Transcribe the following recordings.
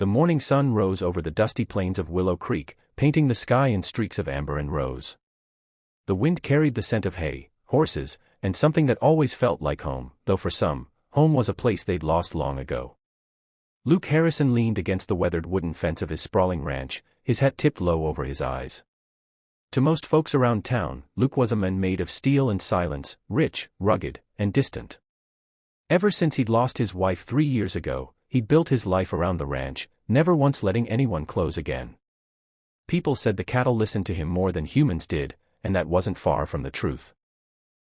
The morning sun rose over the dusty plains of Willow Creek, painting the sky in streaks of amber and rose. The wind carried the scent of hay, horses, and something that always felt like home, though for some, home was a place they'd lost long ago. Luke Harrison leaned against the weathered wooden fence of his sprawling ranch, his hat tipped low over his eyes. To most folks around town, Luke was a man made of steel and silence, rich, rugged, and distant. Ever since he'd lost his wife 3 years ago, he'd built his life around the ranch, never once letting anyone close again. People said the cattle listened to him more than humans did, and that wasn't far from the truth.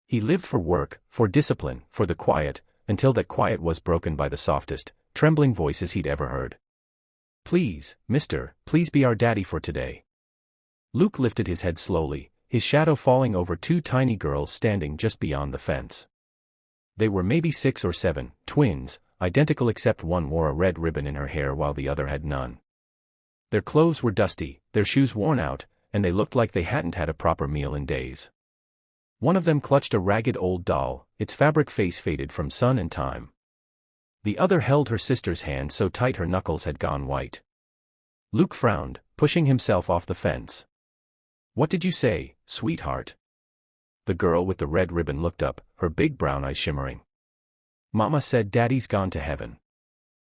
He lived for work, for discipline, for the quiet, until that quiet was broken by the softest, trembling voices he'd ever heard. "Please, mister, please be our daddy for today." Luke lifted his head slowly, his shadow falling over 2 tiny girls standing just beyond the fence. They were maybe 6 or 7, twins, identical except one wore a red ribbon in her hair while the other had none. Their clothes were dusty, their shoes worn out, and they looked like they hadn't had a proper meal in days. One of them clutched a ragged old doll, its fabric face faded from sun and time. The other held her sister's hand so tight her knuckles had gone white. Luke frowned, pushing himself off the fence. "What did you say, sweetheart?" The girl with the red ribbon looked up, her big brown eyes shimmering. "Mama said Daddy's gone to heaven.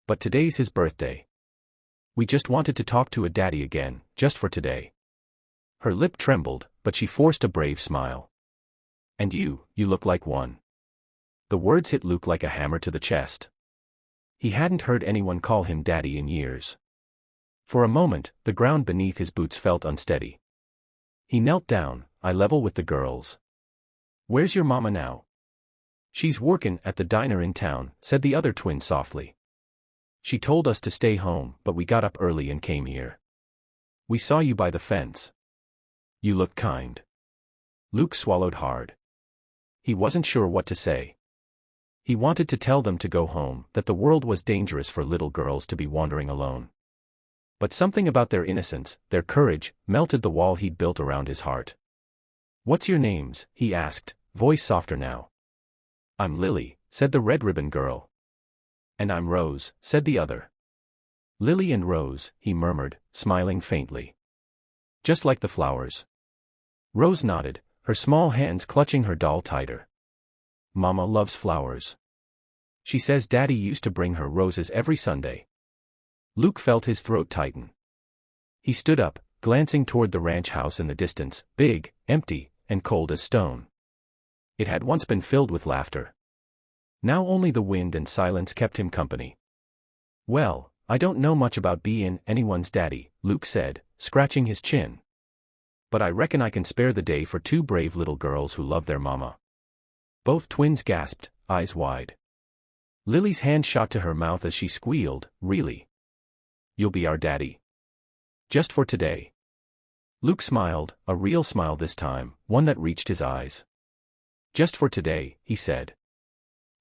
But today's his birthday. We just wanted to talk to a daddy again, just for today." Her lip trembled, but she forced a brave smile. "And you look like one." The words hit Luke like a hammer to the chest. He hadn't heard anyone call him daddy in years. For a moment, the ground beneath his boots felt unsteady. He knelt down, eye level with the girls. "Where's your mama now?" "She's workin' at the diner in town," said the other twin softly. "She told us to stay home, but we got up early and came here. We saw you by the fence. You look kind." Luke swallowed hard. He wasn't sure what to say. He wanted to tell them to go home, that the world was dangerous for little girls to be wandering alone. But something about their innocence, their courage, melted the wall he'd built around his heart. "What's your names?" he asked, voice softer now. "I'm Lily," said the red ribbon girl. "And I'm Rose," said the other. "Lily and Rose," he murmured, smiling faintly. "Just like the flowers." Rose nodded, her small hands clutching her doll tighter. "Mama loves flowers. She says Daddy used to bring her roses every Sunday." Luke felt his throat tighten. He stood up, glancing toward the ranch house in the distance, big, empty, and cold as stone. It had once been filled with laughter. Now only the wind and silence kept him company. "Well, I don't know much about bein' anyone's daddy," Luke said, scratching his chin. "But I reckon I can spare the day for 2 brave little girls who love their mama." Both twins gasped, eyes wide. Lily's hand shot to her mouth as she squealed, "Really? You'll be our daddy? Just for today?" Luke smiled, a real smile this time, one that reached his eyes. "Just for today," he said.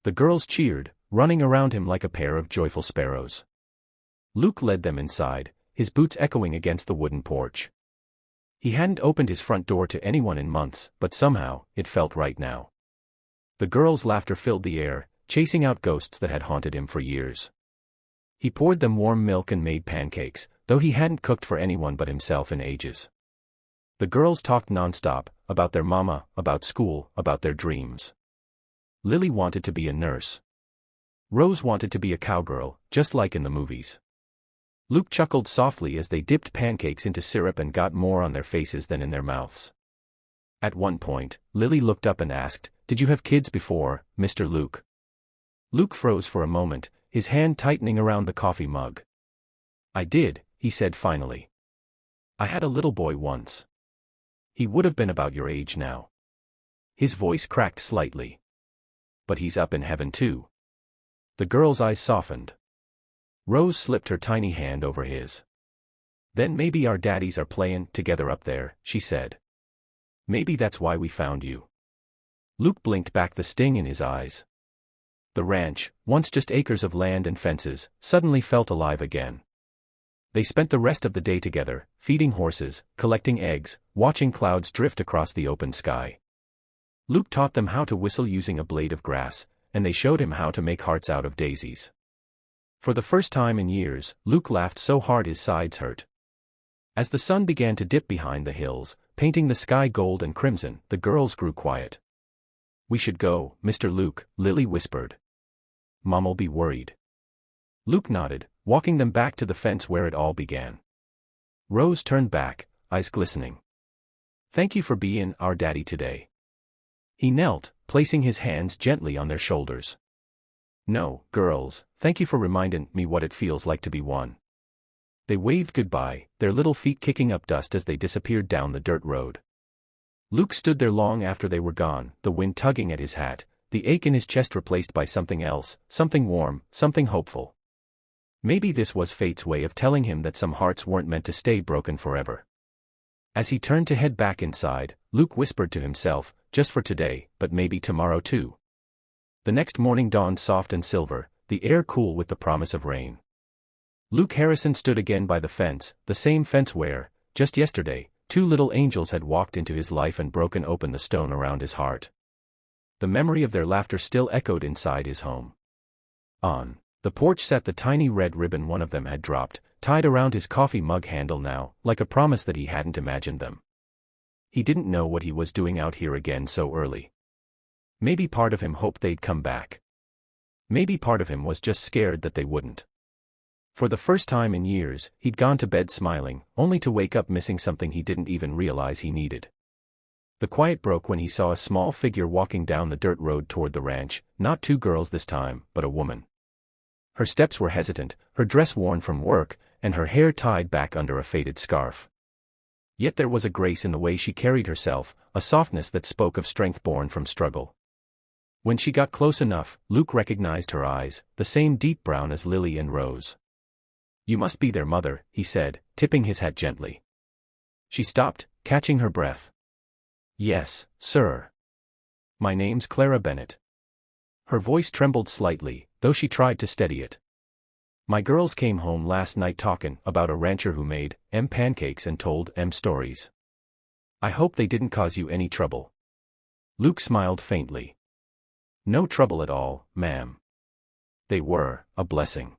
The girls cheered, running around him like a pair of joyful sparrows. Luke led them inside, his boots echoing against the wooden porch. He hadn't opened his front door to anyone in months, but somehow, it felt right now. The girls' laughter filled the air, chasing out ghosts that had haunted him for years. He poured them warm milk and made pancakes, though he hadn't cooked for anyone but himself in ages. The girls talked nonstop, about their mama, about school, about their dreams. Lily wanted to be a nurse. Rose wanted to be a cowgirl, just like in the movies. Luke chuckled softly as they dipped pancakes into syrup and got more on their faces than in their mouths. At one point, Lily looked up and asked, "Did you have kids before, Mr. Luke?" Luke froze for a moment, his hand tightening around the coffee mug. "I did," he said finally. "I had a little boy once. He would have been about your age now." His voice cracked slightly. "But he's up in heaven too." The girl's eyes softened. Rose slipped her tiny hand over his. "Then maybe our daddies are playing together up there," she said. "Maybe that's why we found you." Luke blinked back the sting in his eyes. The ranch, once just acres of land and fences, suddenly felt alive again. They spent the rest of the day together, feeding horses, collecting eggs, watching clouds drift across the open sky. Luke taught them how to whistle using a blade of grass, and they showed him how to make hearts out of daisies. For the first time in years, Luke laughed so hard his sides hurt. As the sun began to dip behind the hills, painting the sky gold and crimson, the girls grew quiet. "We should go, Mr. Luke," Lily whispered. "Mom'll be worried." Luke nodded, walking them back to the fence where it all began. Rose turned back, eyes glistening. "Thank you for being our daddy today." He knelt, placing his hands gently on their shoulders. "No, girls, thank you for reminding me what it feels like to be one." They waved goodbye, their little feet kicking up dust as they disappeared down the dirt road. Luke stood there long after they were gone, the wind tugging at his hat, the ache in his chest replaced by something else, something warm, something hopeful. Maybe this was fate's way of telling him that some hearts weren't meant to stay broken forever. As he turned to head back inside, Luke whispered to himself, "Just for today, but maybe tomorrow too." The next morning dawned soft and silver, the air cool with the promise of rain. Luke Harrison stood again by the fence, the same fence where, just yesterday, two little angels had walked into his life and broken open the stone around his heart. The memory of their laughter still echoed inside his home. On the porch sat the tiny red ribbon one of them had dropped, tied around his coffee mug handle now, like a promise that he hadn't imagined them. He didn't know what he was doing out here again so early. Maybe part of him hoped they'd come back. Maybe part of him was just scared that they wouldn't. For the first time in years, he'd gone to bed smiling, only to wake up missing something he didn't even realize he needed. The quiet broke when he saw a small figure walking down the dirt road toward the ranch, not two girls this time, but a woman. Her steps were hesitant, her dress worn from work, and her hair tied back under a faded scarf. Yet there was a grace in the way she carried herself, a softness that spoke of strength born from struggle. When she got close enough, Luke recognized her eyes, the same deep brown as Lily and Rose. "You must be their mother," he said, tipping his hat gently. She stopped, catching her breath. "Yes, sir. My name's Clara Bennett." Her voice trembled slightly, though she tried to steady it. "My girls came home last night talking about a rancher who made pancakes and told stories. I hope they didn't cause you any trouble." Luke smiled faintly. "No trouble at all, ma'am. They were a blessing."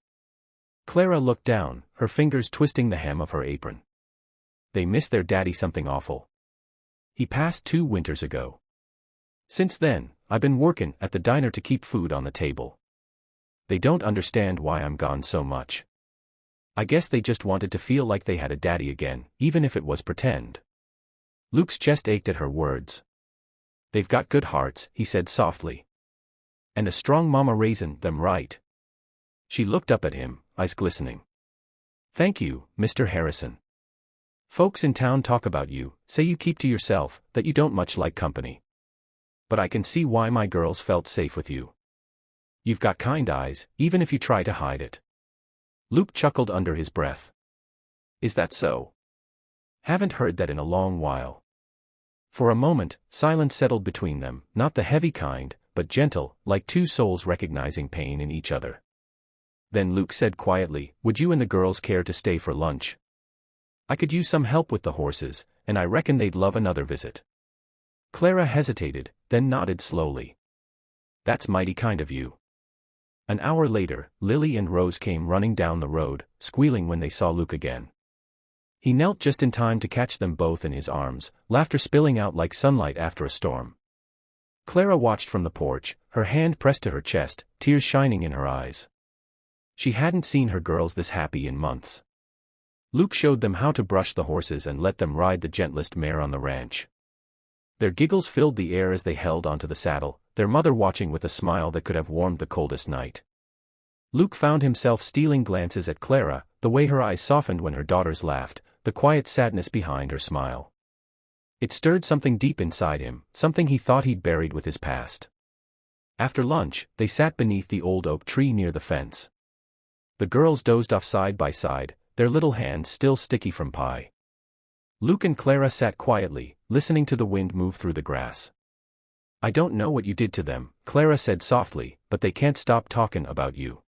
Clara looked down, her fingers twisting the hem of her apron. "They missed their daddy something awful. He passed 2 winters ago. Since then, I've been working at the diner to keep food on the table. They don't understand why I'm gone so much. I guess they just wanted to feel like they had a daddy again, even if it was pretend." Luke's chest ached at her words. "They've got good hearts," he said softly. "And a strong mama raising them right." She looked up at him, eyes glistening. "Thank you, Mr. Harrison. Folks in town talk about you, say you keep to yourself, that you don't much like company. But I can see why my girls felt safe with you. You've got kind eyes, even if you try to hide it." Luke chuckled under his breath. "Is that so? Haven't heard that in a long while." For a moment, silence settled between them, not the heavy kind, but gentle, like two souls recognizing pain in each other. Then Luke said quietly, "Would you and the girls care to stay for lunch? I could use some help with the horses, and I reckon they'd love another visit." Clara hesitated, then nodded slowly. "That's mighty kind of you." An hour later, Lily and Rose came running down the road, squealing when they saw Luke again. He knelt just in time to catch them both in his arms, laughter spilling out like sunlight after a storm. Clara watched from the porch, her hand pressed to her chest, tears shining in her eyes. She hadn't seen her girls this happy in months. Luke showed them how to brush the horses and let them ride the gentlest mare on the ranch. Their giggles filled the air as they held onto the saddle, their mother watching with a smile that could have warmed the coldest night. Luke found himself stealing glances at Clara, the way her eyes softened when her daughters laughed, the quiet sadness behind her smile. It stirred something deep inside him, something he thought he'd buried with his past. After lunch, they sat beneath the old oak tree near the fence. The girls dozed off side by side, their little hands still sticky from pie. Luke and Clara sat quietly, listening to the wind move through the grass. "I don't know what you did to them," Clara said softly, "but they can't stop talking about you.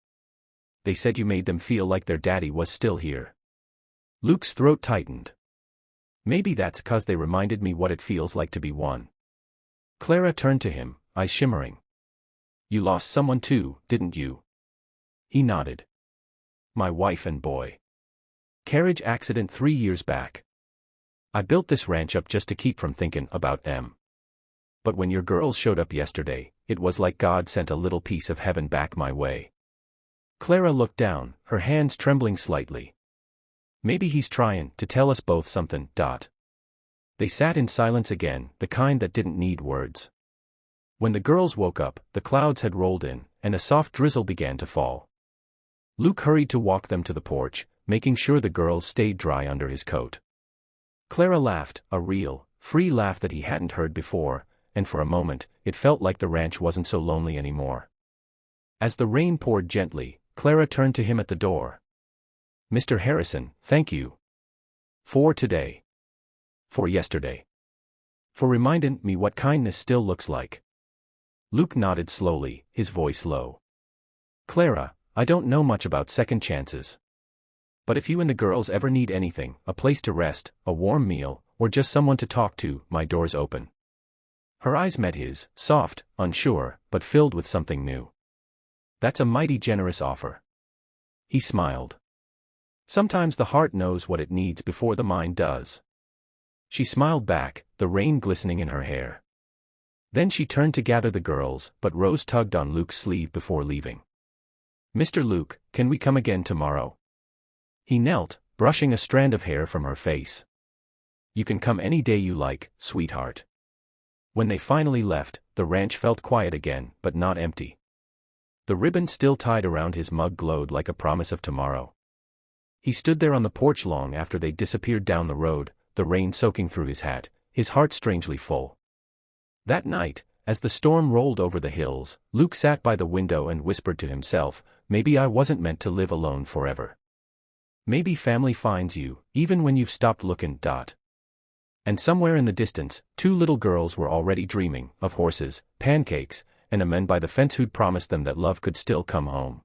They said you made them feel like their daddy was still here." Luke's throat tightened. "Maybe that's 'cause they reminded me what it feels like to be one." Clara turned to him, eyes shimmering. "You lost someone too, didn't you?" He nodded. my wife and boy. Carriage accident 3 years back. I built this ranch up just to keep from thinking about em. But when your girls showed up yesterday, it was like God sent a little piece of heaven back my way. Clara looked down, her hands trembling slightly. Maybe he's trying to tell us both something. They sat in silence again, the kind that didn't need words. When the girls woke up, the clouds had rolled in, and a soft drizzle began to fall. Luke hurried to walk them to the porch, making sure the girls stayed dry under his coat. Clara laughed, a real, free laugh that he hadn't heard before, and for a moment, it felt like the ranch wasn't so lonely anymore. As the rain poured gently, Clara turned to him at the door. Mr. Harrison, thank you. For today. For yesterday. For reminding me what kindness still looks like. Luke nodded slowly, his voice low. Clara, I don't know much about second chances. But if you and the girls ever need anything, a place to rest, a warm meal, or just someone to talk to, my door's open. Her eyes met his, soft, unsure, but filled with something new. That's a mighty generous offer. He smiled. Sometimes the heart knows what it needs before the mind does. She smiled back, the rain glistening in her hair. Then she turned to gather the girls, but Rose tugged on Luke's sleeve before leaving. Mr. Luke, can we come again tomorrow? He knelt, brushing a strand of hair from her face. You can come any day you like, sweetheart. When they finally left, the ranch felt quiet again, but not empty. The ribbon still tied around his mug glowed like a promise of tomorrow. He stood there on the porch long after they disappeared down the road, the rain soaking through his hat, his heart strangely full. That night, as the storm rolled over the hills, Luke sat by the window and whispered to himself, maybe I wasn't meant to live alone forever. Maybe family finds you, even when you've stopped looking. And somewhere in the distance, 2 little girls were already dreaming of horses, pancakes, and a man by the fence who'd promised them that love could still come home.